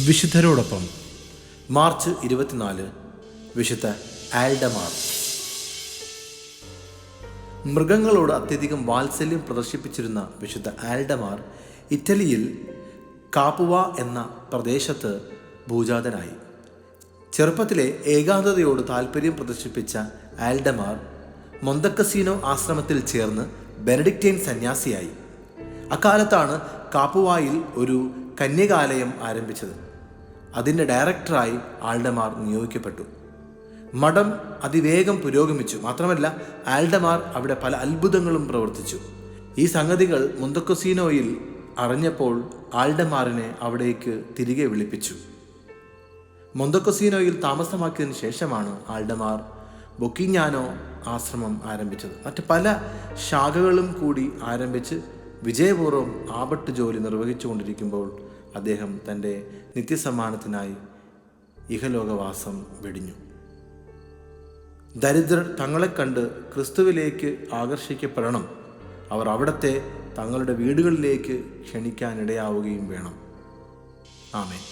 വിശുദ്ധരോടൊപ്പം March 24 വിശുദ്ധ ആൽഡമാർ. മൃഗങ്ങളോട് അത്യധികം വാത്സല്യം പ്രദർശിപ്പിച്ചിരുന്ന വിശുദ്ധ ആൽഡമാർ ഇറ്റലിയിൽ കാപ്പുവ എന്ന പ്രദേശത്ത് ഭൂജാതനായി. ചെറുപ്പത്തിലെ ഏകാന്തതയോട് താല്പര്യം പ്രദർശിപ്പിച്ച ആൽഡമാർ മൊന്തക്കസീനോ ആശ്രമത്തിൽ ചേർന്ന് ബെനഡിക്റ്റൈൻ സന്യാസിയായി. അക്കാലത്താണ് കാപ്പുവായിൽ ഒരു കന്യകാലയം ആരംഭിച്ചത്. അതിൻ്റെ ഡയറക്ടറായി ആൽഡമാർ നിയോഗിക്കപ്പെട്ടു. മഠം അതിവേഗം പുരോഗമിച്ചു. മാത്രമല്ല, ആൽഡമാർ അവിടെ പല അത്ഭുതങ്ങളും പ്രവർത്തിച്ചു. ഈ സംഗതികൾ മൊന്തക്കസീനോയിൽ അറിഞ്ഞപ്പോൾ ആൽഡമാറിനെ അവിടേക്ക് തിരികെ വിളിപ്പിച്ചു. മൊന്തക്കസീനോയിൽ താമസമാക്കിയതിന് ശേഷമാണ് ആൽഡമാർ ബൊക്കിഞ്ഞാനോ ആശ്രമം ആരംഭിച്ചത്. മറ്റ് പല ശാഖകളും കൂടി ആരംഭിച്ച് വിജയപൂർവ്വം ആപത്ത് ജോലി നിർവഹിച്ചുകൊണ്ടിരിക്കുമ്പോൾ അദ്ദേഹം തൻ്റെ നിത്യസമ്മാനത്തിനായി ഇഹലോകവാസം വെടിഞ്ഞു. ദരിദ്രർ തങ്ങളെ കണ്ട് ക്രിസ്തുവിലേക്ക് ആകർഷിക്കപ്പെടണം. അവർ അവിടത്തെ തങ്ങളുടെ വീടുകളിലേക്ക് ക്ഷണിക്കാനിടയാവുകയും വേണം. ആമേൻ.